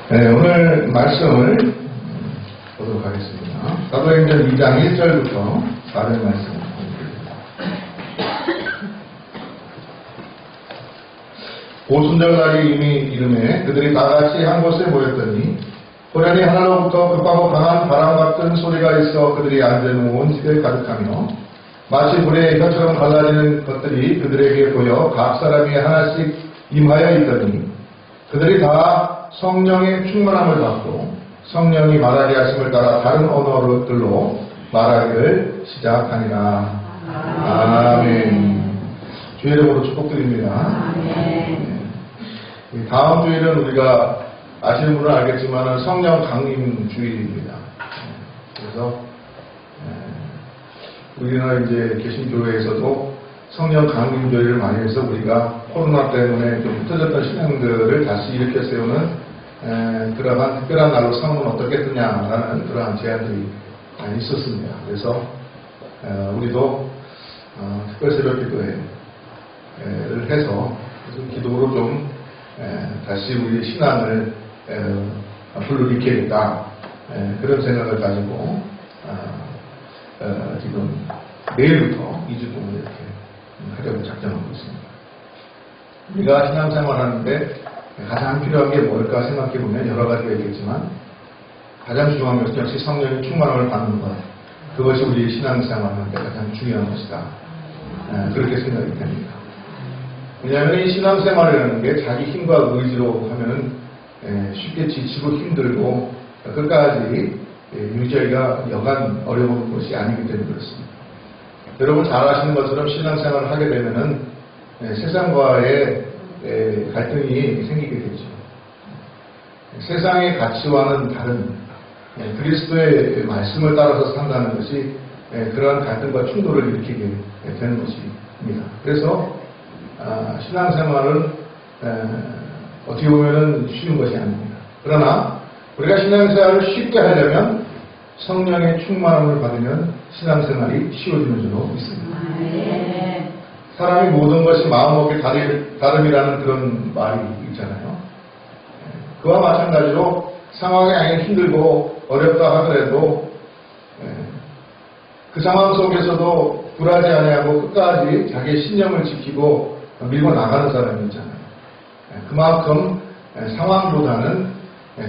네, 오늘 말씀을 보도록 하겠습니다. 사도행전 2장 1절부터 4절 말씀을 보겠습니다. 오순절날이 이미 이름에 그들이 다같이 한 곳에 모였더니 호련히 하늘로부터 급하고 강한 바람 같은 소리가 있어 그들이 앉은 온 집에 가득하며 마치 불의 혀처럼 갈라지는 것들이 그들에게 보여 각 사람이 하나씩 임하여 있더니 그들이 다 성령의 충만함을 받고 성령이 말하게 하심을 따라 다른 언어들로 말하기를 시작하니라. 아멘. 주의 이름으로 축복드립니다. 다음 주일은 우리가 아시는 분은 알겠지만 성령 강림 주일입니다. 그래서 우리는 이제 개신교회에서도 성령 강림 주일을 많이 해서 우리가 코로나 때문에 좀 흩어졌던 신앙들을 다시 일으켜 세우는 그러한 특별한 날로 삼으면 어떻겠느냐라는 그러한 제안들이 많이 있었습니다. 그래서 우리도 특별 새벽 기도회를 해서 기도로 좀 다시 우리 신앙을 불러일으켜야겠다 그런 생각을 가지고 지금 내일부터 2주 동안 이렇게 하려고 작정하고 있습니다. 우리가 신앙생활 하는데 가장 필요한 게 뭘까 생각해보면 여러 가지가 있겠지만 가장 중요한 것은 역시 성령의 충만함을 받는 것, 그것이 우리 신앙생활 하는데 가장 중요한 것이다. 그렇게 생각이 됩니다. 왜냐하면 이 신앙생활이라는 게 자기 힘과 의지로 하면은 쉽게 지치고 힘들고 끝까지 유지하기가 여간 어려운 것이 아니기 때문에 그렇습니다. 여러분 잘 아시는 것처럼 신앙생활을 하게 되면은 세상과의 갈등이 생기게 되죠. 세상의 가치와는 다른 그리스도의 말씀을 따라서 산다는 것이 그러한 갈등과 충돌을 일으키게 되는 것입니다. 그래서 신앙생활은 어떻게 보면 쉬운 것이 아닙니다. 그러나 우리가 신앙생활을 쉽게 하려면 성령의 충만함을 받으면 신앙생활이 쉬워지는 줄로 믿습니다. 사람이 모든 것이 마음먹기 다름이라는 그런 말이 있잖아요. 그와 마찬가지로 상황이 아니 힘들고 어렵다 하더라도 그 상황 속에서도 굴하지 아니하고 끝까지 자기의 신념을 지키고 밀고 나가는 사람이 있잖아요. 그만큼 상황보다는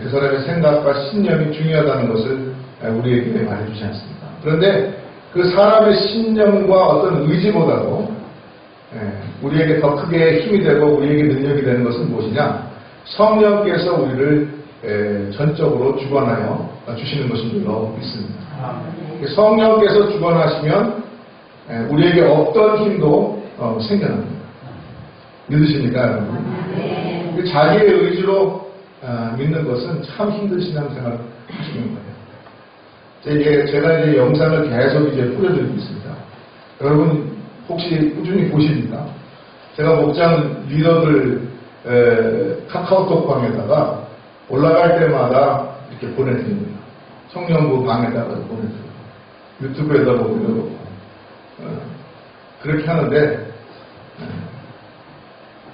그 사람의 생각과 신념이 중요하다는 것을 우리에게 말해주지 않습니까? 그런데 그 사람의 신념과 어떤 의지보다도 우리에게 더 크게 힘이 되고 우리에게 능력이 되는 것은 무엇이냐? 성령께서 우리를 전적으로 주관하여 주시는 것인 줄로 믿습니다. 성령께서 주관하시면 우리에게 어떤 힘도 생겨납니다. 믿으십니까, 여러분? 자기의 의지로 믿는 것은 참 힘든 신앙생활을 하시는 거예요. 제가 이제 영상을 계속 이제 뿌려드리고 있습니다. 여러분 혹시 꾸준히 보십니까? 제가 목장 리더들 카카오톡방에다가 올라갈 때마다 이렇게 보내드립니다. 청년부 방에다가 보내드리고 유튜브에다가 올려놓고 그렇게 하는데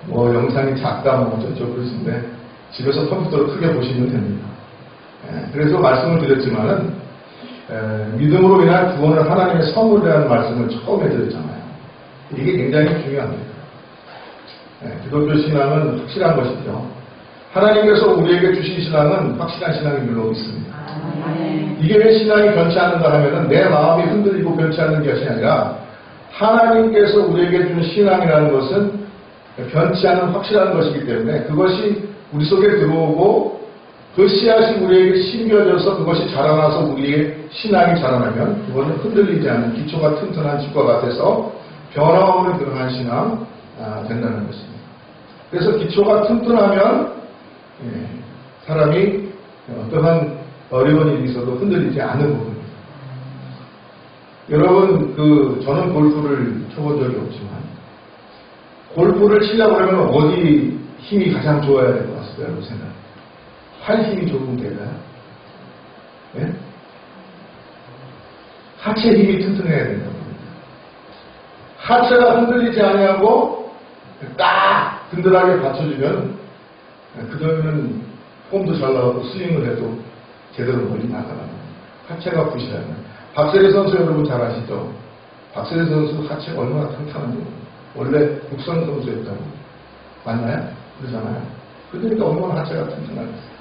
뭐 영상이 작다 뭐 어쩌고 그러시는데 집에서 컴퓨터로 크게 보시면 됩니다. 그래서 말씀을 드렸지만은 믿음으로 인한 구원을 하나님의 선물이라는 말씀을 처음에 드렸잖아요. 이게 굉장히 중요합니다. 기독교 신앙은 확실한 것이죠. 하나님께서 우리에게 주신 신앙은 확실한 신앙인 줄로 믿습니다. 이게 왜 신앙이 변치 않는가 하면은 내 마음이 흔들리고 변치 않는 것이 아니라 하나님께서 우리에게 준 신앙이라는 것은 변치 않는 확실한 것이기 때문에 그것이 우리 속에 들어오고 그 씨앗이 우리에게 심겨져서 그것이 자라나서 우리의 신앙이 자라나면 그것은 흔들리지 않는 기초가 튼튼한 집과 같아서 변화없는 그러한 신앙 된다는 것입니다. 그래서 기초가 튼튼하면 사람이 어떠한 어려운 일이 있어도 흔들리지 않는 부분입니다. 여러분 저는 골프를 쳐본 적이 없지만 골프를 치려고 하면 어디 힘이 가장 좋아야 될 것 같습니다. 여러분 생각. 팔 힘이 조금 될까요? 네? 하체 힘이 튼튼해야 된다고 합니다. 하체가 흔들리지 아니하고 딱 든든하게 받쳐주면 그러면 폼도 잘 나오고 스윙을 해도 제대로 멀리 나가는 하체가 부실하면 박세리 선수 여러분 잘 아시죠? 박세리 선수 하체가 얼마나 탄탄한지 원래 국선 선수였다고 맞나요? 그러잖아요. 그러니까 얼마나 하체가 튼튼하겠어요.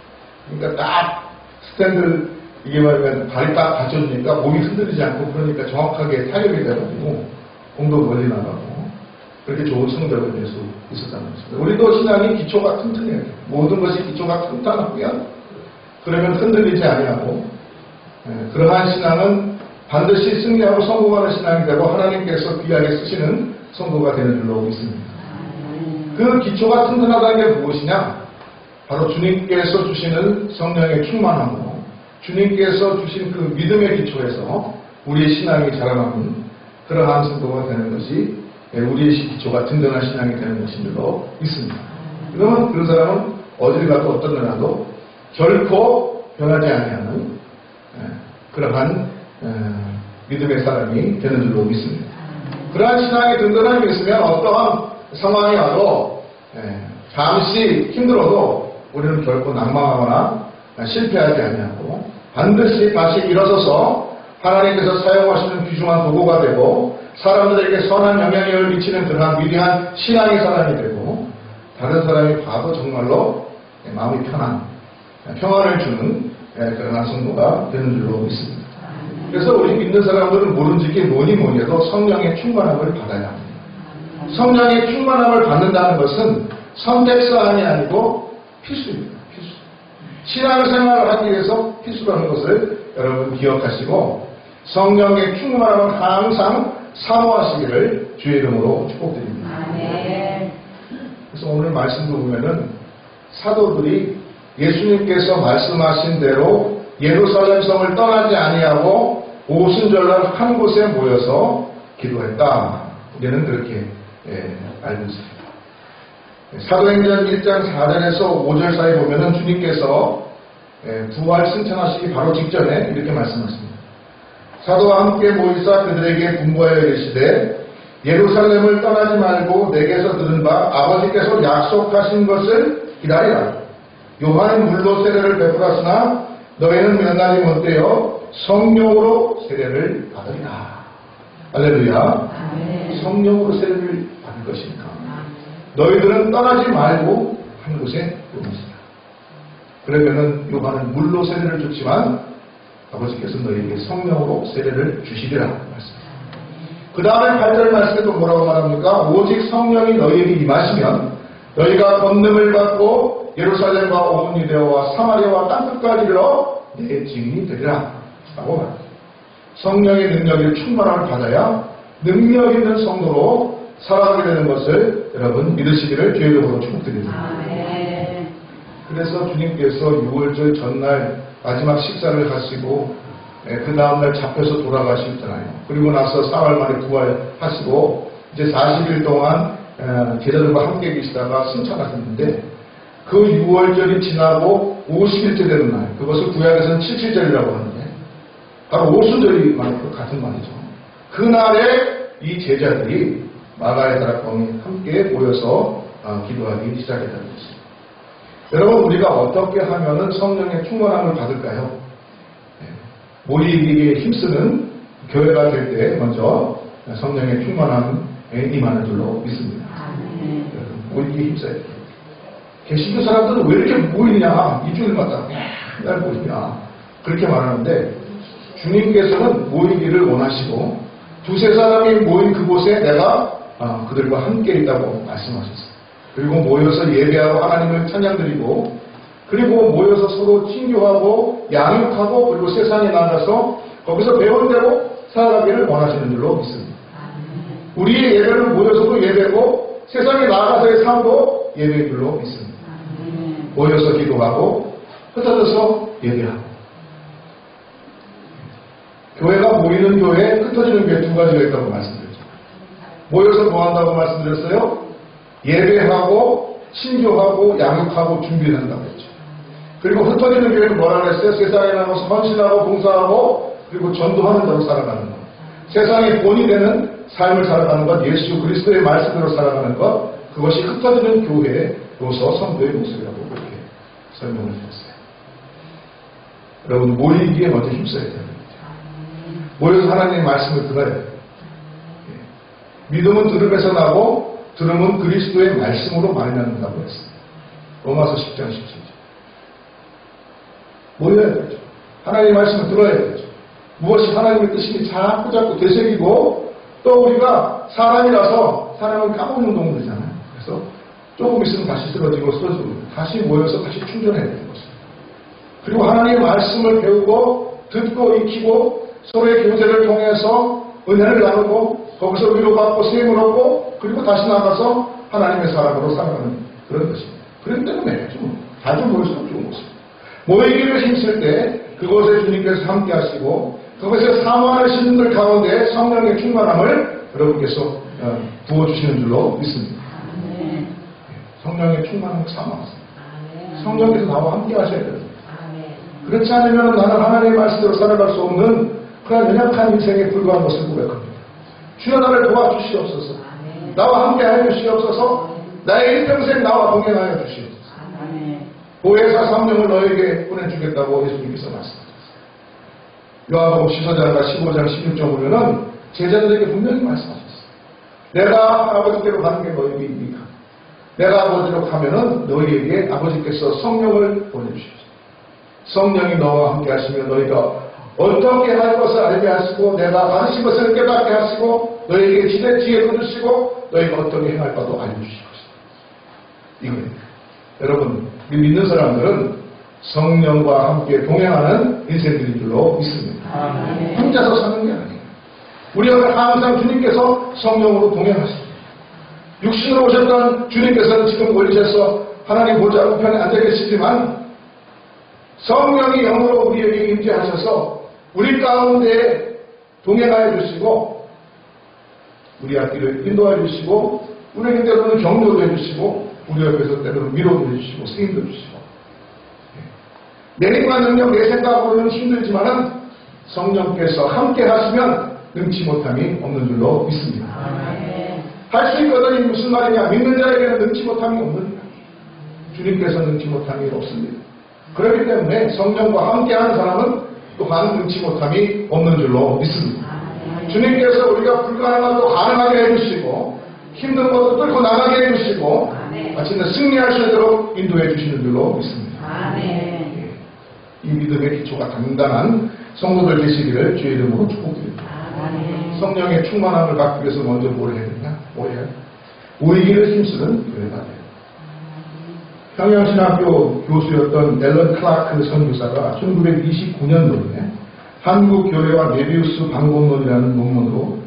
그러니까 딱 스탠드 이게 말하면 발이 딱 받쳐주니까 몸이 흔들리지 않고 그러니까 정확하게 타격이 돼가지고 공도 멀리 나가고 그렇게 좋은 성적을 낼 수 있었다는 것입니다. 우리도 신앙이 기초가 튼튼해야 돼요. 모든 것이 기초가 튼튼하면 그러면 흔들리지 아니하고 그러한 신앙은 반드시 승리하고 성공하는 신앙이 되고 하나님께서 귀하게 쓰시는 성도가 되는 줄로 믿습니다. 그 기초가 튼튼하다는 게 무엇이냐? 바로 주님께서 주시는 성령의 충만함으로 주님께서 주신 그 믿음의 기초에서 우리의 신앙이 자라나는 그러한 성도가 되는 것이 우리의 기초가 든든한 신앙이 되는 것인 줄로 믿습니다. 그러면 그 사람은 어딜 가도 어떤 데 가도 결코 변하지 아니하는 그러한 믿음의 사람이 되는 줄로 믿습니다. 그러한 신앙이 든든함이 있으면 어떠한 상황이 와도 잠시 힘들어도 우리는 결코 낭망하거나 실패하지 아니하고 반드시 다시 일어서서 하나님께서 사용하시는 귀중한 도구가 되고 사람들에게 선한 영향력을 미치는 그러한 위대한 신앙의 사람이 되고 다른 사람이 봐도 정말로 마음이 평안을 주는 그러한 성도가 되는 줄로 믿습니다. 그래서 우리 믿는 사람들은 모른지기 뭐니 해도 성령의 충만함을 받아야 합니다. 성령의 충만함을 받는다는 것은 선택사항이 아니고 필수입니다. 필수. 신앙생활을 하기 위해서 필수라는 것을 여러분 기억하시고 성령의 충만함을 항상 사모하시기를 주의 이름으로 축복드립니다. 그래서 오늘 말씀도 보면은 사도들이 예수님께서 말씀하신 대로 예루살렘 성을 떠나지 아니하고 오순절날 한 곳에 모여서 기도했다. 우리는 그렇게 알고 있습니다. 사도행전 1장 4절에서 5절 사이 보면은 주님께서 부활 승천하시기 바로 직전에 이렇게 말씀하십니다. 사도와 함께 모이사 그들에게 분부하여 이르시되 예루살렘을 떠나지 말고 내게서 들은 바 아버지께서 약속하신 것을 기다리라. 요한은 물로 세례를 베풀었으나 너희는 몇 날이 못되어 성령으로 세례를 받으리라. 할렐루야. 성령으로 세례를 받을 것이니까 너희들은 떠나지 말고 한 곳에 오시라. 그러면은 요한은 물로 세례를 줬지만 아버지께서 너희에게 성령으로 세례를 주시리라 말씀합니다. 그 다음에 8절 말씀에도 뭐라고 말합니까? 오직 성령이 너희에게 임하시면 너희가 권능을 받고 예루살렘과 온 유대와 사마리아와 땅끝까지 이르러 내 증인이 되리라 라고 말합니다. 성령의 능력이 충만함을 받아야 능력 있는 성도로 살아가게 되는 것을 여러분 믿으시기를 주의 이름으로 축복드립니다. 그래서 주님께서 6월절 전날 마지막 식사를 하시고 그 다음날 잡혀서 돌아가셨잖아요. 그리고 나서 4월 만에 부활하시고 이제 40일 동안 제자들과 함께 계시다가 승천하셨는데 그 6월절이 지나고 50일째 되는 날, 그것을 구약에서는 77절이라고 하는데 바로 오순절이 같은 말이죠. 그날에 이 제자들이 마가의 다락방에 함께 모여서 기도하기 시작했다는 것입니다. 여러분, 우리가 어떻게 하면은 성령의 충만함을 받을까요? 모이기에 힘쓰는 교회가 될 때 먼저 성령의 충만함에 임하는 줄로 믿습니다. 모이기에 힘써야 돼요. 개신교 사람들은 왜 이렇게 모이냐? 일주일마다 맨날 모이냐? 그렇게 말하는데 주님께서는 모이기를 원하시고 두세 사람이 모인 그곳에 내가 그들과 함께 있다고 말씀하셨어요. 그리고 모여서 예배하고 하나님을 찬양드리고 그리고 모여서 서로 친교하고 양육하고 그리고 세상에 나가서 거기서 배운 대로 살아가기를 원하시는 줄로 믿습니다. 우리의 예배를 모여서도 예배고 세상에 나가서의 삶도 예배인 줄로 믿습니다. 모여서 기도하고 흩어져서 예배하고 교회가 모이는 교회, 흩어지는 교회 두 가지가 있다고 말씀드렸죠. 모여서 뭐 한다고 말씀드렸어요? 예배하고 친교하고 양육하고 준비를 한다고 했죠. 그리고 흩어지는 교회는 뭐라 그랬어요? 세상에 나가서 헌신하고 봉사하고 그리고 전도하는 대로 살아가는 것. 세상의 본이 되는 삶을 살아가는 것, 예수 그리스도의 말씀대로 살아가는 것, 그것이 흩어지는 교회로서 성도의 모습이라고 그렇게 설명을 드렸어요. 여러분, 모이기에 먼저 힘써야 돼요. 모여서 하나님의 말씀을 들어야 돼요. 믿음은 들음에서 나고 들음은 그리스도의 말씀으로 많이 낳는다고 했습니다. 로마서 10장 17절. 모여야 되죠. 하나님의 말씀을 들어야 되죠. 무엇이 하나님의 뜻인지 자꾸 되새기고, 또 우리가 사람이라서 사람은 까먹는 동물이잖아요. 그래서 조금 있으면 다시 쓰러지고 다시 모여서 다시 충전해야 되는 것입니다. 그리고 하나님의 말씀을 배우고 듣고 익히고 서로의 교제를 통해서 은혜를 나누고 거기서 위로받고 세임을 얻고 그리고 다시 나가서 하나님의 사람으로 살아가는 그런 것입니다. 그렇기 때문에 자주 모일수록 좋은 것입니다. 모이기를 힘쓸 때 그곳에 주님께서 함께 하시고 그것에 사모하는 신들 가운데 성령의 충만함을 여러분께서 부어주시는 줄로 믿습니다. 성령의 충만함을 사모하세요. 성령께서 나와 함께 하셔야 됩니다. 그렇지 않으면 나는 하나님의 말씀대로 살아갈 수 없는 그런 연약한 인생에 불과한 것을 고백합니다. 주여 나를 도와주시옵소서. 나와 함께 하여 주시옵소서. 나의 일평생 나와 동행하여 주시옵소서. 보혜사 성령을 너에게 보내주겠다고 예수님께서 말씀하셨어요. 요한복음 14장 15장 16절 보면은 제자들에게 분명히 말씀하셨어요. 내가 아버지께로 가는 게 너에게 이익이다. 내가 아버지로 가면은 너희에게 아버지께서 성령을 보내주시옵소서. 성령이 너와 함께 하시면 너희가 어떻게 할 것을 알게 하시고 내가 가르친 것을 깨닫게 하시고 너희에게 지혜를 주시고 너희가 어떻게 행할 바도 알려주실 것이다. 이겁니다. 여러분, 믿는 사람들은 성령과 함께 동행하는 인생들인 줄로 믿습니다. 혼자서 사는 게 아니에요. 우리가 항상 주님께서 성령으로 동행하십니다. 육신으로 오셨던 주님께서는 지금 올리셔서 하나님 보좌 우편에 앉아 계시지만 성령이 영으로 우리에게 임재하셔서 우리 가운데 동행하여 주시고 우리 앞길을 인도하여 주시고 우리에게 때로는 격려도 해주시고 우리 옆에서 때로는 위로도 해주시고 세임도 주시고 내 힘과 능력 내 생각으로는 힘들지만은 성령께서 함께 하시면 능치 못함이 없는 줄로 믿습니다. 할 수 있거든. 이 무슨 말이냐? 믿는 자에게는 능치 못함이 없느니라. 주님께서 능치 못함이 없습니다. 그렇기 때문에 성령과 함께하는 사람은 또한 능치 못함이 없는 줄로 믿습니다. 주님께서 우리가 불가능한 것도 가능하게 해주시고 힘든 것도 뚫고 나가게 해주시고 마침내 승리할 수 있도록 인도해 주시는 줄로 믿습니다. 이 믿음의 기초가 단단한 성도들 되시기를 주의 이름으로 축복드립니다. 성령의 충만함을 갖기 위해서 먼저 뭘 해야 되냐? 모이기를 힘쓰는 교회가 돼요. 평양신학교 교수였던 앨런 클라크 선교사가 1929년도에 한국교회와 메비우스 방법론이라는 논문으로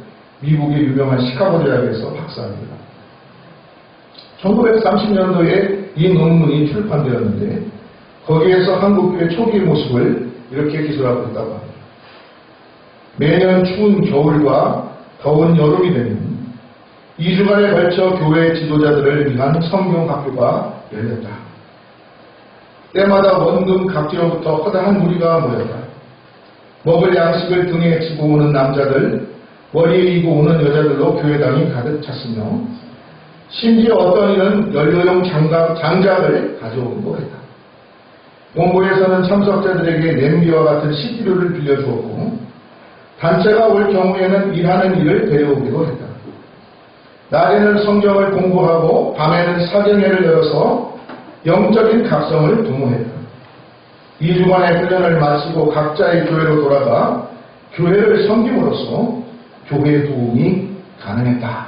미국의 유명한 시카고 대학에서 박사합니다. 1930년도에 이 논문이 출판되었는데 거기에서 한국교회 초기의 모습을 이렇게 기술하고 있다고 합니다. 매년 추운 겨울과 더운 여름이 되면 2주간에 걸쳐 교회 지도자들을 위한 성경학교가 열렸다. 때마다 원금 각지로부터 허다한 무리가 모였다. 먹을 양식을 등에 지고 오는 남자들, 머리에 이고 오는 여자들로 교회당이 가득 찼으며 심지어 어떤 이는 연료용 장작을 가져오기도 했다. 원고에서는 참석자들에게 냄비와 같은 식기류를 빌려주었고 단체가 올 경우에는 일하는 일을 데려오기도 했다. 낮에는 성경을 공부하고 밤에는 사경회를 열어서 영적인 각성을 도모했다. 2주간의 훈련을 마치고 각자의 교회로 돌아가 교회를 섬김으로써 교회의 도움이 가능했다.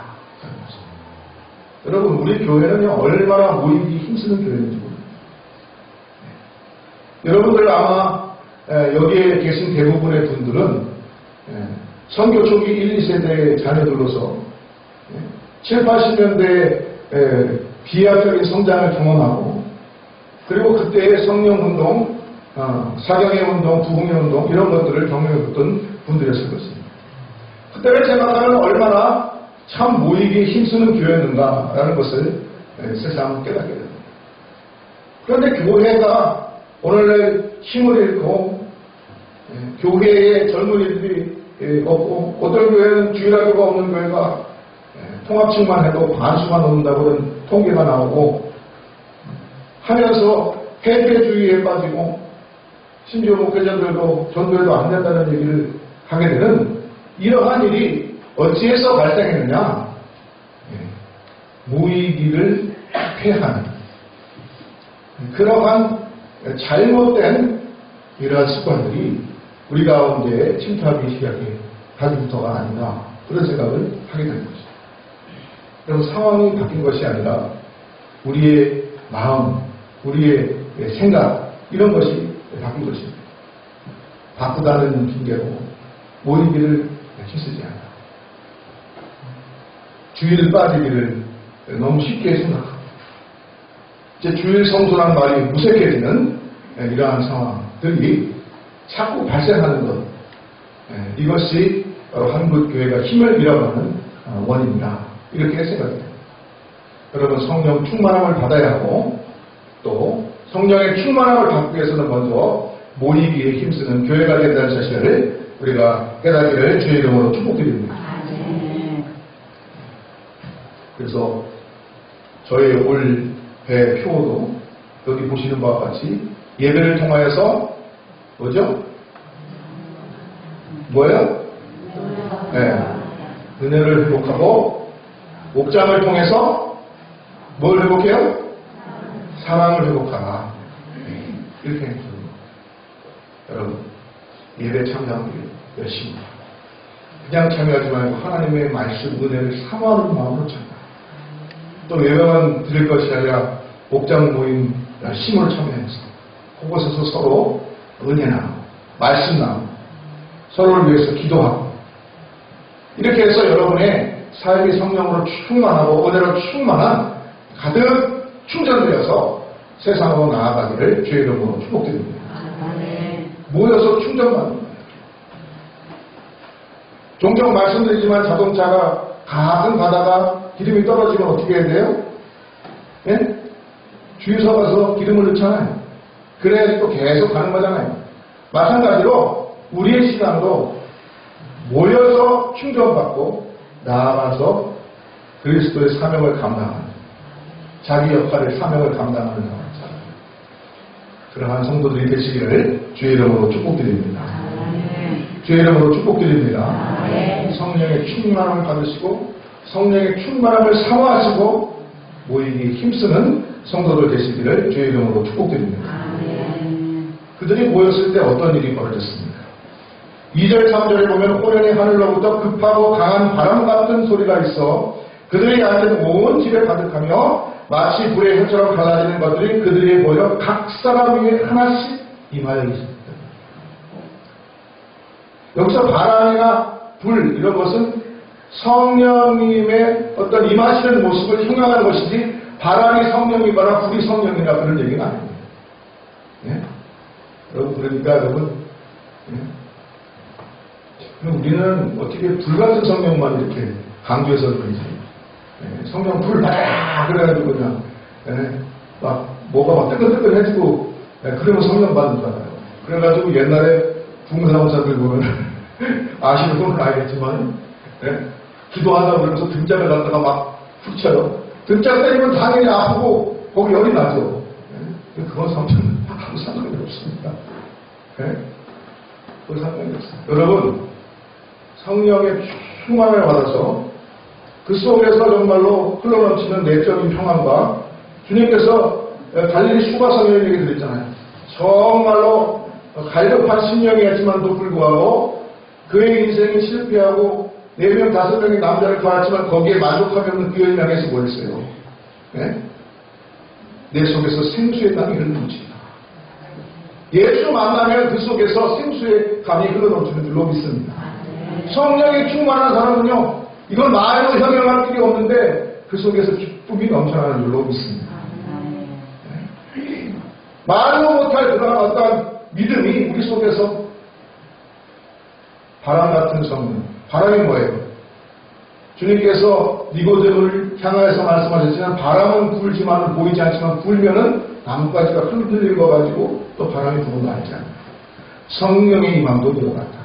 여러분, 우리 교회는요 얼마나 모이기 힘쓰는 교회인지 모릅니다. 여러분들 아마 여기에 계신 대부분의 분들은 선교 초기 1, 2세대의 자녀들로서 7, 80년대 비약적인 성장을 경험하고 그리고 그때의 성령운동, 사경의 운동, 부흥의 운동 이런 것들을 경험해봤던 분들이었을 것입니다. 그때를 생각하면 얼마나 참 모이기에 힘쓰는 교회였는가라는 것을 세상은 깨닫게 됩니다. 그런데 교회가 오늘날 힘을 잃고 교회에 젊은이들이 없고 어떤 교회는 주일학교가 없는 교회가 통합층만 해도 반수가 넘는다고 그런 통계가 나오고 하면서 패배주의에 빠지고 심지어 목회자들도 전도에도 안 된다는 얘기를 하게 되는 이러한 일이 어찌해서 발생했느냐? 모이기를 패하는 그러한 잘못된 이러한 습관들이 우리 가운데 침투하기 시작하기부터가 아닌가 그런 생각을 하게 되는 것입니다. 여러분 상황이 바뀐 것이 아니라 우리의 마음, 우리의 생각 이런 것이 바뀐 것입니다. 바꾸다는 핑계로 모이기를 힘쓰지 않아. 주일 빠지기를 너무 쉽게 생각하고 이제 주일 성수라는 말이 무색해지는 이러한 상황들이 자꾸 발생하는 것 이것이 바로 한국교회가 힘을 잃어가는 원인이다 이렇게 생각이 됩니다. 여러분 성령 충만함을 받아야 하고 또 성령의 충만함을 받기 위해서는 먼저 모이기에 힘쓰는 교회가 된다는 사실을 우리가 깨닫기를 주의 이름으로 축복드립니다. 그래서 저희 올해 표도 여기 보시는 바와 같이 예배를 통하여서 뭐죠? 뭐예요? 네. 은혜를 회복하고 옥장을 통해서 뭘 회복해요? 사랑을 회복하라. 이렇게 해주는 여러분 예배 참여하기를 열심히 그냥 참여하지 말고 하나님의 말씀 은혜를 사모하는 마음으로 참여. 또 예배만 드릴 것이 아니라 옥장 모임 열심으로 참여해서 그곳에서 서로 은혜 나누고 말씀 나누고 서로를 위해서 기도하고 이렇게 해서 여러분의 삶이 성령으로 충만하고 은혜로 충만한 가득 충전되어서 세상으로 나아가기를 주의 이름으로 축복드립니다. 모여서 충전받는 거예요. 종종 말씀드리지만 자동차가 가끔 가다가 기름이 떨어지면 어떻게 해야 돼요? 예? 주유소 가서 기름을 넣잖아요. 그래야지 또 계속 가는 거잖아요. 마찬가지로 우리의 시간도 모여서 충전받고 나아가서 그리스도의 사명을 감당하는 자기 역할의 사명을 감당하는 사람 그러한 성도들이 되시기를 주의 이름으로 축복드립니다. 주의 이름으로 축복드립니다. 성령의 충만함을 받으시고 성령의 충만함을 사모하시고 모이기에 힘쓰는 성도들 되시기를 주의 이름으로 축복드립니다. 그들이 모였을 때 어떤 일이 벌어졌습니까? 2절 3절에 보면 호련히 하늘로부터 급하고 강한 바람 같은 소리가 있어 그들이 앉은 온 집에 가득하며 마치 불의 혈처럼 갈라지는 것들이 그들에게 보여 각 사람 위에 하나씩 임하여 있습니다. 여기서 바람이나 불 이런 것은 성령님의 어떤 임하시는 모습을 형용하는 것이지 바람이 성령이거나 불이 성령이라 그런 얘기는 아닙니다. 예? 여러분 그러니까 여러분 우리는 어떻게 불같은 성령만 이렇게 강조해서 그런지 성령 불 받아 그래가지고 그냥 막 뭐가 막 뜨끈뜨끈해지고 그러면 성령 받는 줄 알아요. 그래가지고 옛날에 중사무사들 보면 아시는 분은 알겠지만 기도하다 그러면서 등짝을 갖다가 막 훅 쳐요. 등짝 때리면 당연히 아프고 거기 열이 나죠. 그건 성령 아무 상관이 없습니다. 그건 상관이 없어요. 여러분 성령의 충만을 받아서 그 속에서 정말로 흘러넘치는 내적인 평안과 주님께서 갈릴리 수가성의 얘기 드렸잖아요. 정말로 갈급한 심령이었지만도 불구하고 그의 인생이 실패하고 4명, 5명의 남자를 구하지만 거기에 만족하지 없는 그 여인을 향해서 뭐 했어요? 내 속에서 생수의 땅이 흘러넘친다. 예수 만나면 그 속에서 생수의 강이 흘러넘치는 줄로 믿습니다. 성령이 충만한 사람은요, 이걸 말로 형용할 필요 없는데 그 속에서 기쁨이 넘쳐나는 줄로 믿습니다. 말로 못할 그런 어떤 믿음이 우리 속에서 바람 같은 성령. 바람이 뭐예요? 주님께서 니고데모를 향하여서 말씀하셨지만 바람은 불지만 보이지 않지만 불면은 나뭇가지가 흔들린 거 가지고 또 바람이 부는 거 알지 않나요? 성령의 임함도 이와 같다.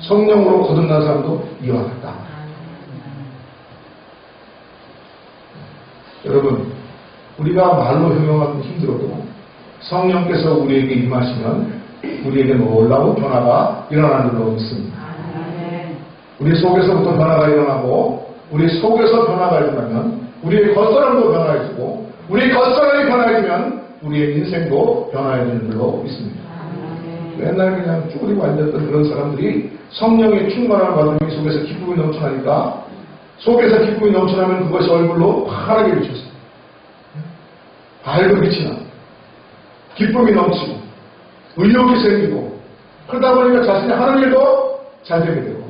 성령으로 거듭난 사람도 이와 같다. 여러분, 우리가 말로 형용하기 힘들어도 성령께서 우리에게 임하시면 우리에게 놀라운 변화가 일어나는 줄로 믿습니다. 우리 속에서부터 변화가 일어나고 우리 속에서 변화가 일어나면 우리의 겉사람도 변화해지고 우리의 겉사람이 변화해지면 우리의 인생도 변화해지는 줄로 믿습니다. 맨날 그냥 쭈그리고 앉았던 그런 사람들이 성령의 충만함을 받으면 속에서 기쁨이 넘쳐나니까 속에서 기쁨이 넘쳐나면 그것이 얼굴로 환하게 비쳤어요. 밝은 빛이 나. 기쁨이 넘치고 의욕이 생기고 그러다 보니까 자신이 하는 일도 잘 되게 되고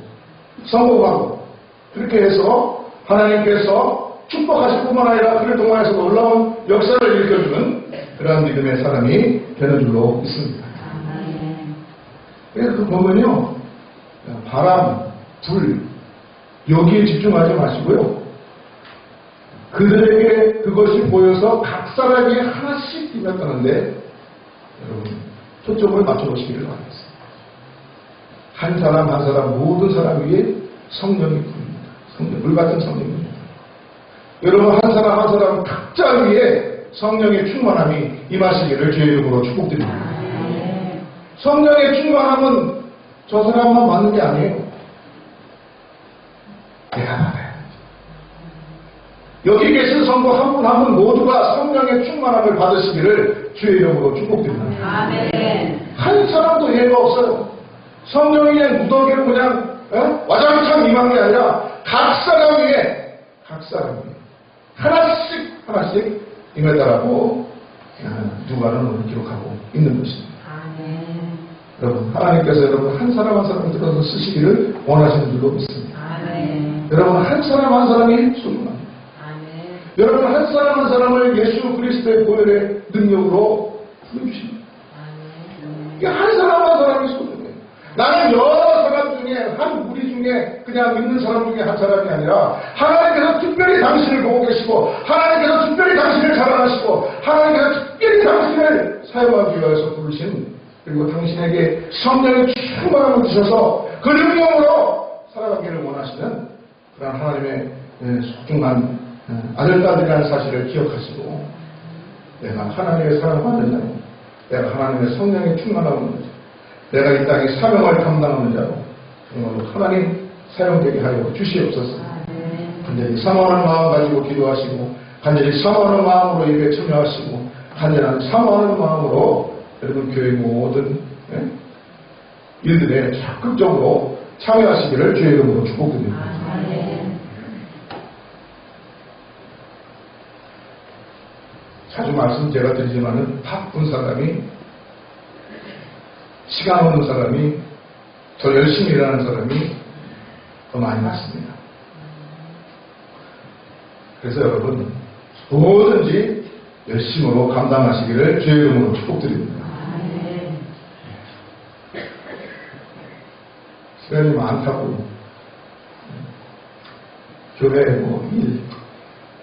성공하고 그렇게 해서 하나님께서 축복하실 뿐만 아니라 그를 통하여서 놀라운 역사를 일으켜주는 그러한 믿음의 사람이 되는 줄로 믿습니다. 그래서 그 보면요 바람, 불 여기에 집중하지 마시고요 그들에게 그것이 보여서 각 사람이 하나씩 뛰어가는데 여러분 초점을 맞춰보시기를 바라겠습니다. 한 사람 한 사람 모든 사람 위에 성령이 부릅니다. 성령, 물같은 성령입니다. 여러분 한 사람 한 사람 각자 위에 성령의 충만함이 임하시기를 주의 이름으로 축복드립니다. 성령의 충만함은 저 사람만 받는 게 아니에요. 내가 받아야 여기 계신 성도 한 분 한 분 모두가 성령의 충만함을 받으시기를 주의 이름으로 축복드립니다. 아멘. 한 사람도 예가 없어요. 성령이 그냥 무더기로 그냥 와장창 임한 게 아니라 각 사람 위에 하나씩 임했다라고 누가는 오늘 기록하고 있는 것입니다. 아멘. 여러분 하나님께서 여러분 한 사람 한 사람 들어서 쓰시기를 원하시는 줄로 믿습니다. 아멘. 여러분 한 사람 한 사람이 소중합니다. 여러분 한 사람 한 사람을 예수 그리스도의 보혈의 능력으로 부르십니다. 한 사람 한 사람이 소중해요. 나는 여러 사람 중에 한 우리 중에 그냥 믿는 사람 중에 한 사람이 아니라 하나님께서 특별히 당신을 보고 계시고 하나님께서 특별히 당신을 사랑하시고 하나님께서 특별히 당신을 사용하기 위해서 부르신 그리고 당신에게 성령의 충만함을 주셔서 그 능력으로 살아가기를 원하시는 그런 하나님의 소중한 아들딸이라는 사실을 기억하시고 내가 하나님의 사랑받는 자로 내가 하나님의 성령의 충만함을 자로 내가 이 땅에 사명을 감당하는 자로 정말로 하나님 사용되게 하여 주시옵소서. 간절히 사모하는 마음 가지고 기도하시고 간절히 사모하는 마음으로 예배에 참여하시고 간절한 사모하는 마음으로 여러분 교회 모든 일들에 적극적으로 참여하시기를 주의 이름으로 축복드립니다. 자주 말씀 제가 드리지만은 바쁜 사람이 시간 없는 사람이 더 열심히 일하는 사람이 더 많이 많습니다. 그래서 여러분 뭐든지 열심으로 감당하시기를 주의 이름으로 축복드립니다. 시간이 많다고 교회 뭐 일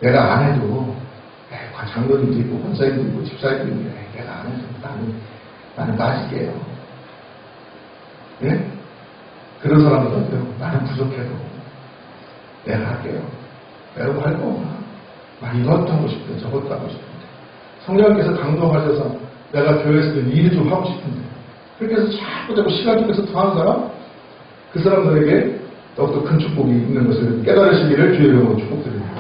내가 안 해도 장로님도 있고 권사님도 있고 집사님도 있고 내가 안 해도 나는 빠질게요. 예? 그런 사람들한테 나는 부족해도 내가 할게요. 여러분 할 거 막 이것도 하고 싶은데 저것도 하고 싶은데 성령께서 강동하셔서 내가 교회에서 일을 좀 하고 싶은데 그렇게 해서 자꾸 시간 쪽에서 더 하는 사람 그 사람들에게 더욱더 큰 축복이 있는 것을 깨달으시기를 주의 이름으로 축복드립니다.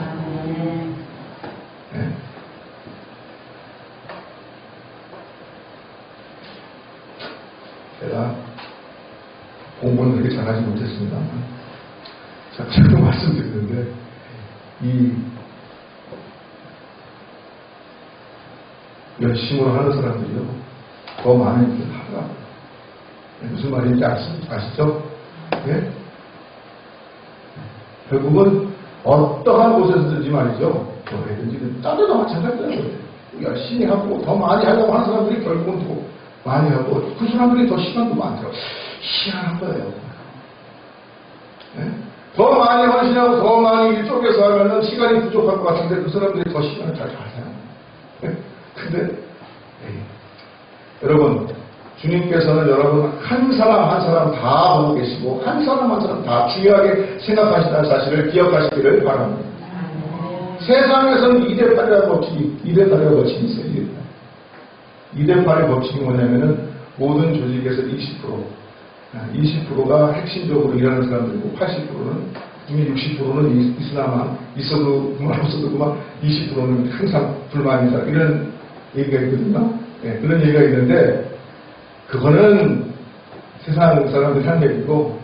제가 공부는 그렇게 잘하지 못했습니다. 자, 지금 말씀드리는데, 열심으로 하는 사람들이요, 더 많은 일을 하더라고요. 무슨 말인지 아시죠? 예? 결국은 어떠한 곳에서든지 말이죠. 교회든지 딴데도 마찬가지예요. 열심히 하고 더 많이 하려고 하는 사람들이 결국은 더 많이 하고 그 사람들이 더 시간도 많더라고요. 희한한 거예요. 네? 더 많이 헌신하고 더 많이 이쪽에서 하면은 시간이 부족할 것 같은데 그 사람들이 더 시간을 잘 사용해요. 네? 근데 여러분 주님께서는 여러분 한 사람 한 사람 다 보고 계시고 한 사람 한 사람 다 중요하게 생각하신다는 사실을 기억하시기를 바랍니다. 세상에서는 2대8이라고 법칙이 있어요. 2대8의 법칙이 뭐냐면은 모든 조직에서 20%가 핵심적으로 일하는 사람들이고 80%는 이미 60%는 있으나만 있어도 그만 없어도 그만 20%는 항상 불만인 사람 이런 얘기가 있거든요. 예, 그런 얘기가 있는데 그거는 세상 사람들이 한 얘기고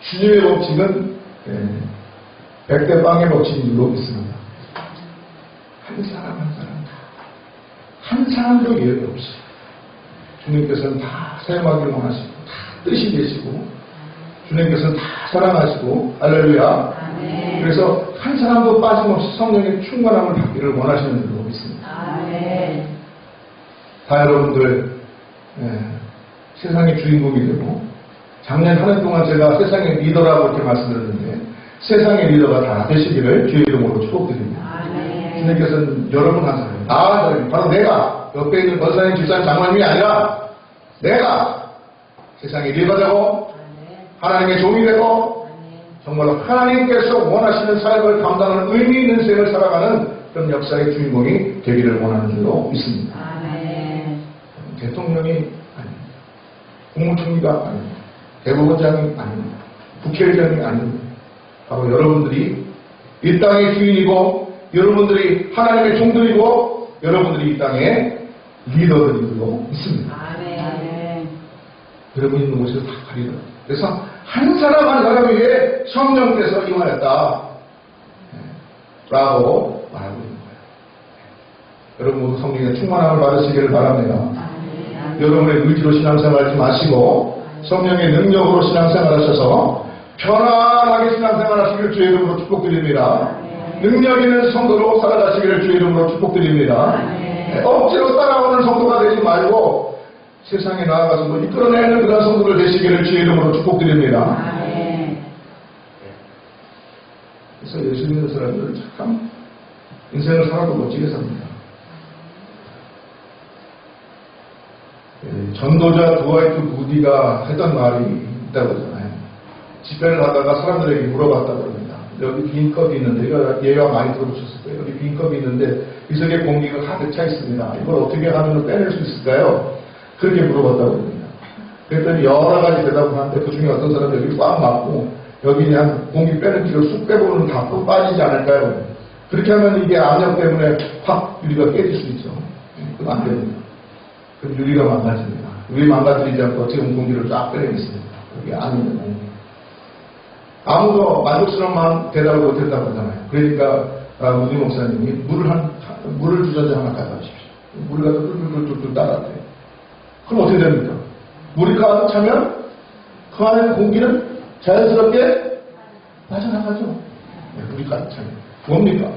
주님의 법칙은 100대 빵의 법칙으로 있습니다. 한 사람 한 사람도 예외 없어요. 주님께서는 다 사용하기를 원하시고 다 뜻이 되시고 주님께서는 다 사랑하시고 할렐루야. 아멘. 그래서 한 사람도 빠짐없이 성령의 충만함을 받기를 원하시는 줄로 믿습니다. 아멘. 다 여러분들 세상의 주인공이 되고 작년 한 해 동안 제가 세상의 리더라고 이렇게 말씀드렸는데 세상의 리더가 다 되시기를 주의 이름으로 축복드립니다. 아멘. 주님께서는 여러분 한 사람 바로 내가 옆에 있는 권사님 집사님 장로님이 아니라 내가 세상의 리더되고 하나님의 종이 되고 정말로 하나님께서 원하시는 삶을 감당하는 의미 있는 생을 살아가는 그런 역사의 주인공이 되기를 원하는 줄로 믿습니다. 아멘. 대통령이 아닙니다. 국무총리가 아닙니다. 대법원장이 아닙니다. 국회의장이 아닙니다. 바로 여러분들이 이 땅의 주인이고 여러분들이 하나님의 종들이고 여러분들이 이 땅의 리더들이고 있습니다. 아멘. 여러분 있는 곳에서 다 가리더. 그래서 한 사람 한 사람에게 성령께서 임하였다. 라고 말하고 있는 거예요. 여러분 모두 성령의 충만함을 받으시기를 바랍니다. 아멘. 여러분의 의지로 신앙생활하지 마시고 성령의 능력으로 신앙생활하셔서 편안하게 신앙생활하시기를 주의 이름으로 축복드립니다. 능력 있는 성도로 살아가시기를 주의 이름으로 축복드립니다. 억지로 따라오는 성도가 되지 말고 세상에 나아가서 뭐 이끌어내는 그런 성도를 되시기를 주의 이름으로 축복드립니다. 아멘. 그래서 예수 믿는 사람들은 참 인생을 살아도 멋지게 삽니다. 전도자 드와이트 무디가 했던 말이 있다고 하잖아요. 집회를 하다가 사람들에게 물어봤다고 합니다. 여기 빈 컵이 있는데, 이거 예와 많이 들어보셨을 거예요. 여기 빈 컵이 있는데 이 속에 공기가 가득 차 있습니다. 이걸 어떻게 하면 빼낼 수 있을까요? 그렇게 물어봤다고 합니다. 그랬더니 여러 가지 대답을 하는데 그 중에 어떤 사람은 여기 꽉 막고 여기 그냥 공기 빼는 기로 쑥 빼보면 다 빠지지 않을까요? 그렇게 하면 이게 압력 때문에 확 유리가 깨질 수 있죠. 그건 안 됩니다. 그럼 유리가 망가집니다. 유리 망가뜨리지 않고 지금 공기를 쫙 빼내겠습니다. 그게 아닙니다. 아무도 만족스러운 대답을 못했다고 하잖아요. 그러니까 무디 목사님이 물을 주전자 하나 갖다 주십시오. 물을 갖다 뚫뚫뚫뚫 따랐대요. 그럼 어떻게 됩니까? 물이 가득 차면 그 안에 공기는 자연스럽게 빠져나가죠. 물이 가득 차면. 뭡니까?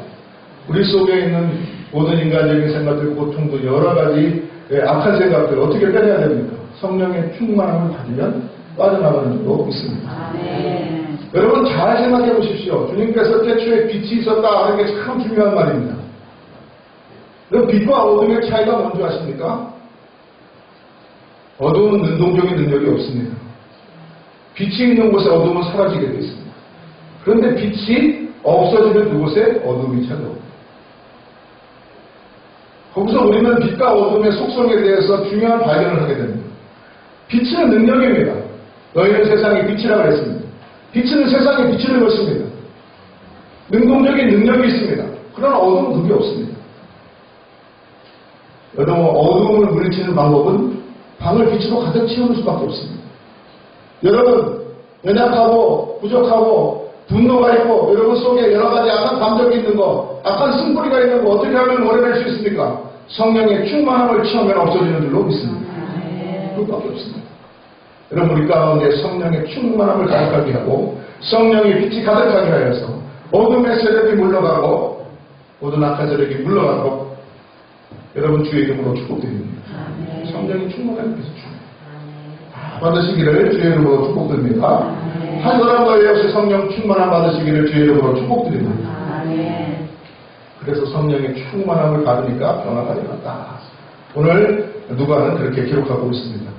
우리 속에 있는 모든 인간적인 생각들, 고통도 여러 가지 악한 생각들 어떻게 빼내야 됩니까? 성령의 충만함을 받으면 빠져나가는 줄로 있습니다. 아멘. 여러분 잘 생각해 보십시오. 주님께서 태초에 빛이 있었다 하는 게 참 중요한 말입니다. 그럼 빛과 어둠의 차이가 뭔지 아십니까? 어둠은 능동적인 능력이 없습니다. 빛이 있는 곳에 어둠은 사라지게 되어 있습니다. 그런데 빛이 없어지는 그곳에 어둠이 찾아옵니다. 거기서 우리는 빛과 어둠의 속성에 대해서 중요한 발견을 하게 됩니다. 빛은 능력입니다. 너희는 세상의 빛이라고 했습니다. 빛은 세상에 비치는 것입니다. 능동적인 능력이 있습니다. 그러나 어둠은 그게 없습니다. 여러분 어둠을 물리치는 방법은 방을 빛으로 가득 채우는 수밖에 없습니다. 여러분 연약하고 부족하고 분노가 있고 여러분 속에 여러 가지 악한 감정이 있는 거, 악한 쓴뿌리가 있는 거 어떻게 하면 오래낼 수 있습니까? 성령의 충만함을 채우면 없어지는 줄로 믿습니다. 그것밖에 없습니다. 여러분 우리 가운데 성령의 충만함을 가득하게 하고 성령의 빛이 가득하게 하여서 어둠의 세력이 물러가고 모든 악한 세력이 물러가고 여러분 주의 이름으로 축복드립니다. 성령이 충만하게 해서 주님 받으시기를 주의 이름으로 축복드립니다. 한 사람과 역시 성령 충만함 받으시기를 주의 이름으로 축복드립니다. 그래서 성령의 충만함을 받으니까 변화가 일어났다. 오늘 누가는 그렇게 기록하고 있습니다.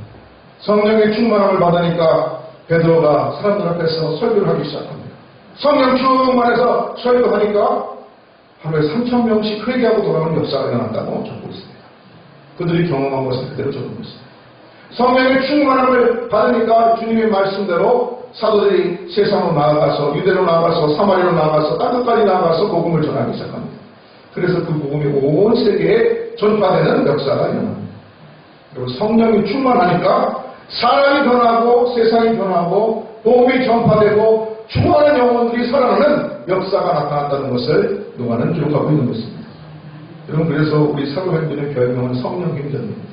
성령의 충만함을 받으니까 베드로가 사람들 앞에서 설교를 하기 시작합니다. 성령 충만해서 설교하니까 하루에 3,000명씩 회개하고 돌아오는 역사가 일어났다고 적고 있습니다. 그들이 경험한 것을 그대로 적은 것입니다. 성령의 충만함을 받으니까 주님의 말씀대로 사도들이 세상으로 나아가서 유대로 나아가서 사마리아로 나아가서 땅끝까지 나아가서 복음을 전하기 시작합니다. 그래서 그 복음이 온 세계에 전파되는 역사가 일어납니다. 그리고 성령이 충만하니까 사람이 변하고 세상이 변하고 복음이 전파되고 죽어가는 영혼들이 살아나는 역사가 나타났다는 것을 요한은 기록하고 있는 것입니다. 여러분, 그래서 우리 사도행전의 별명은 성령행전입니다.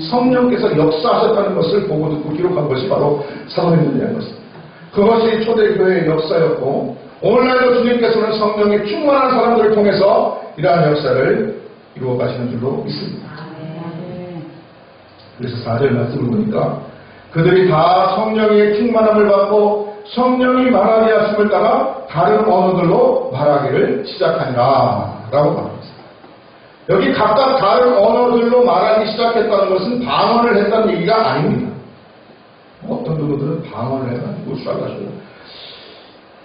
성령께서 역사하셨다는 것을 보고 듣고 기록한 것이 바로 사도행전이라는 것입니다. 그것이 초대교회의 역사였고 오늘날도 주님께서는 성령에 충만한 사람들을 통해서 이러한 역사를 이루어 가시는 줄로 믿습니다. 그래서 4절 말씀을 보니까 그들이 다 성령의 충만함을 받고 성령이 말하게 하심을 따라 다른 언어들로 말하기를 시작하니라 라고 말합니다. 여기 각각 다른 언어들로 말하기 시작했다는 것은 방언을 했다는 얘기가 아닙니다. 어떤 분들은 방언을 해가지고 쏴가지고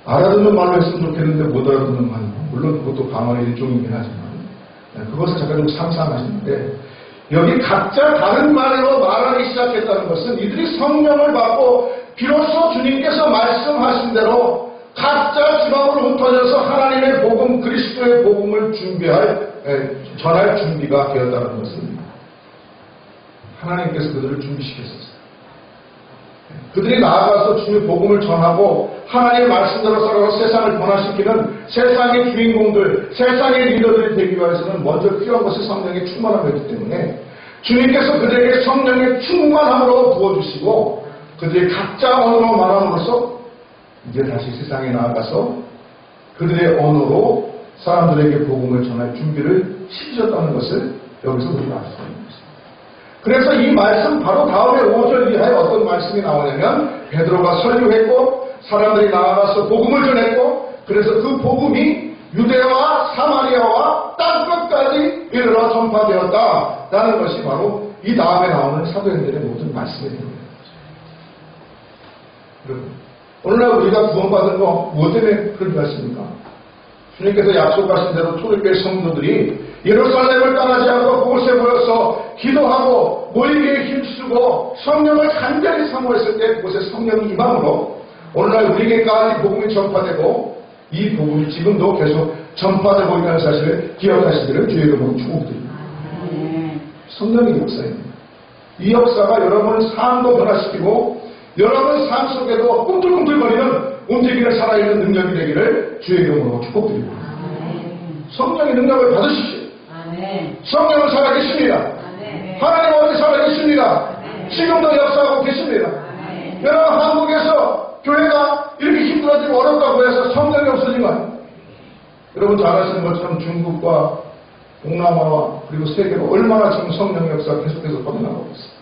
알아듣는 말로 했으면 좋겠는데 못 알아듣는 말, 물론 그것도 방언의 일종이긴 하지만 그것을 잠깐 좀 상상하시는데 여기 각자 다른 말로 말하기 시작했다는 것은 이들이 성령을 받고 비로소 주님께서 말씀하신 대로 각자 지방으로 흩어져서 하나님의 복음, 그리스도의 복음을 전할 준비가 되었다는 것입니다. 하나님께서 그들을 준비시켰었어요. 그들이 나아가서 주님의 복음을 전하고 하나님의 말씀대로 살아서 세상을 변화시키는 세상의 주인공들, 세상의 리더들이 되기 위해서는 먼저 필요한 것이 성령의 충만함이었기 때문에 주님께서 그들에게 성령의 충만함으로 부어주시고 그들이 각자 언어로 말함으로써 이제 다시 세상에 나아가서 그들의 언어로 사람들에게 복음을 전할 준비를 시키셨다는 것을 여기서 우리가 알 수 있는 것입니다. 그래서 이 말씀 바로 다음에 5절 이하에 어떤 말씀이 나오냐면 베드로가 설교했고 사람들이 나아가서 복음을 전했고 그래서 그 복음이 유대와 사마리아와 땅끝까지 이르러 전파되었다라는 것이 바로 이 다음에 나오는 사도행전의 모든 말씀이 됩니다. 여러분, 오늘날 우리가 구원받은 거 무엇 때문에 그런 것 같습니까? 주님께서 약속하신 대로 초대교회 성도들이 예루살렘을 떠나지 않고 그곳에 모여서 기도하고 모이기에 힘쓰고 성령을 간절히 사모했을 때 그곳에 성령이 임함으로 오늘날 우리에게까지 복음이 전파되고 이 복음이 지금도 계속 전파되고 있다는 사실을 기억하시기를 주의 이름으로 축복드립니다. 성령의 역사입니다. 이 역사가 여러분의 삶도 변화시키고 여러분 삶 속에도 꿈틀꿈틀거리는 움직이는 살아있는 능력이 되기를 주의 이름으로 축복드립니다. 성령의 능력을 받으십시오. 성령은 살아계십니다. 하나님 어디 살아계십니다. 지금도 역사하고 계십니다. 여러분 한국에서 교회가 이렇게 힘들어지고 어렵다고 해서 성령이 없어지면 여러분 잘 아시는 것처럼 중국과 동남아와 그리고 세계가 얼마나 지금 성령의 역사가 계속해서 퍼져나가고 있습니다.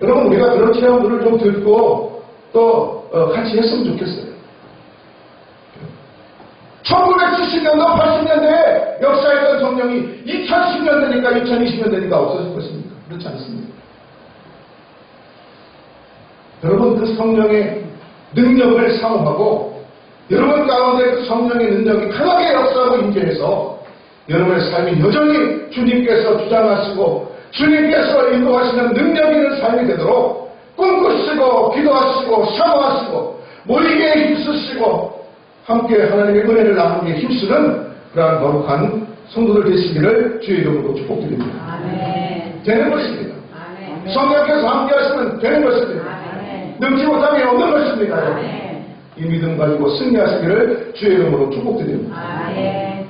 여러분 우리가 그런 체험들을 좀 듣고 또 같이 했으면 좋겠어요. 1970년도 80년대에 역사했던 성령이 2010년 되니까 2020년 되니까 없어질 것입니까? 그렇지 않습니다. 여러분 그 성령의 능력을 사모하고 여러분 가운데 그 성령의 능력이 강하게 역사하고 임재해서 여러분의 삶이 여전히 주님께서 주장하시고 주님께서 인도하시는 능력 있는 삶이 되도록 꿈꾸시고 기도하시고 사모하시고 모이기에 힘쓰시고 함께 하나님의 은혜를 나누기에 힘쓰는 그러한 거룩한 성도들 되시기를 주의 이름으로 축복드립니다. 아멘. 되는 것입니다. 아멘. 성령께서 함께 하시면 되는 것입니다. 아멘. 능치 못함이 없는 것입니다. 아멘. 이 믿음 가지고 승리하시기를 주의 이름으로 축복드립니다. 아멘.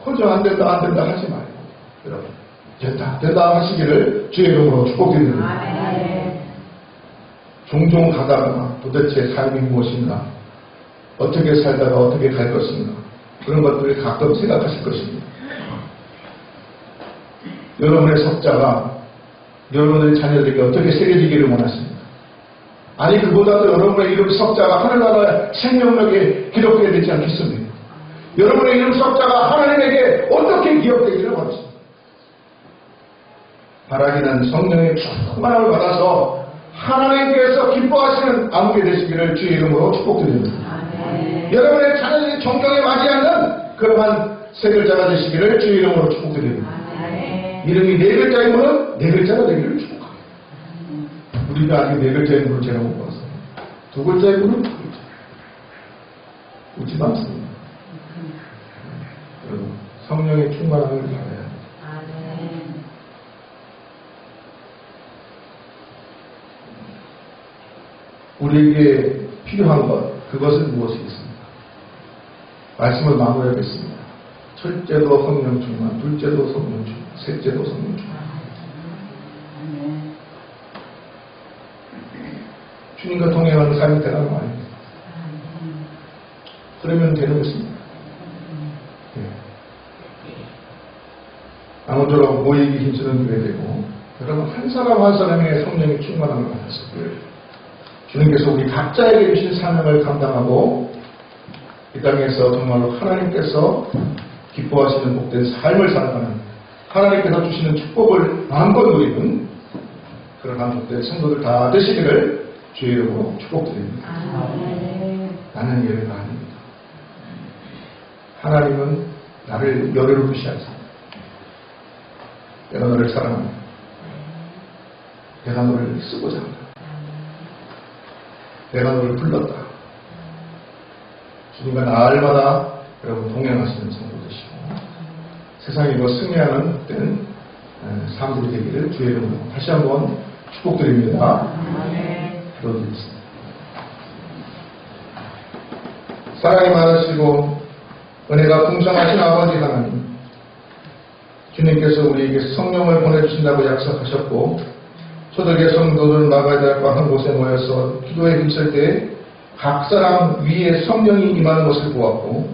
혼자 안 된다 하지 말고 여러분 된다 하시기를 주의 이름으로 축복드립니다. 아멘. 종종 가다가 도대체 삶이 무엇인가 어떻게 살다가 어떻게 갈 것인가 그런 것들을 가끔 생각하실 것입니다. 여러분의 석자가 여러분의 자녀들에게 어떻게 새겨지기를 원하십니까? 아니 그보다도 여러분의 이름 석자가 하늘나라의 생명력에 기록되어야 되지 않겠습니까? 여러분의 이름 석자가 하나님에게 어떻게 기억되기를 원하십니까? 바라기는 성령의 충만함을 받아서 하나님께서 기뻐하시는 아무개 되시기를 주의 이름으로 축복드립니다. 아멘. 여러분의 자녀들이 정경에 맞지 않는 그러한 세결자가 되시기를 주의 이름으로 축복드립니다. 아멘. 이름이 네 글자이면은 네 글자가 되기를 축복합니다. 우리가 아직 네 글자인 분을 제가 못 봤어요. 두 글자인 분은 두 글자. 웃지도 않습니다. 여러분, 성령의 충만함을 바라야 합니다. 아멘. 우리에게 필요한 것, 그것은 무엇이겠습니까? 말씀을 마무리하겠습니다. 첫째도 성령 충만, 둘째도 성령 충만, 셋째도 성령 충만. 아멘. 주님과 동행하는 삶이 되라는 말입니다. 그러면 되는 것입니다. 예. 아무쪼록 모이기 힘쓰는 교회 되고, 여러분 한 사람 한 사람의 성령의 충만함을 받아서 주님께서 우리 각자에게 주신 사명을 감당하고 이 땅에서 정말로 하나님께서 기뻐하시는 복된 삶을 살아가는, 하나님께서 주시는 축복을 마음껏 누리는 그러한 복된 성도들 다 되시기를 주의 이름으로 축복드립니다. 아멘. 나는 예외가 아닙니다. 하나님은 나를 열애로 두시 않습니다. 내가 너를 사랑합니다. 내가 너를 쓰고자 한다. 내가 너를 불렀다. 주님과 날마다 여러분 동행하시는 성도 되시고 세상에 이거 승리하는 때는 삶들이 되기를 주의 이름으로 다시 한번 축복드립니다. 아멘. 기도드리겠습니다. 사랑이 많으시고 은혜가 풍성하신 아버지 하나님, 주님께서 우리에게 성령을 보내주신다고 약속하셨고 초대교회 성도들 나가야 될 것 한 곳에 모여서 기도에 힘쓸 때 각 사람 위에 성령이 임하는 것을 보았고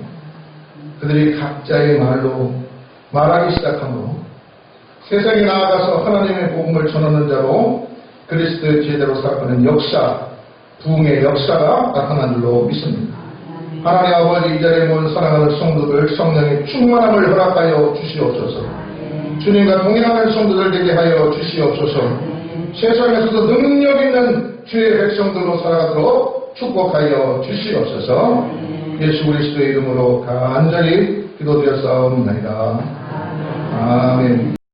그들이 각자의 말로 말하기 시작함으로 세상에 나아가서 하나님의 복음을 전하는 자로 그리스도의 제자로 살아가는 역사, 부흥의 역사가 나타난 줄로 믿습니다. 하나님 아버지, 이 자리에 모인 사랑하는 성도들 성령의 충만함을 허락하여 주시옵소서. 주님과 동행하는 성도들 되게 하여 주시옵소서. 세상에서도 능력 있는 주의 백성들로 살아가도록 축복하여 주시옵소서. 예수 그리스도의 이름으로 간절히 기도드렸사옵나이다. 아멘.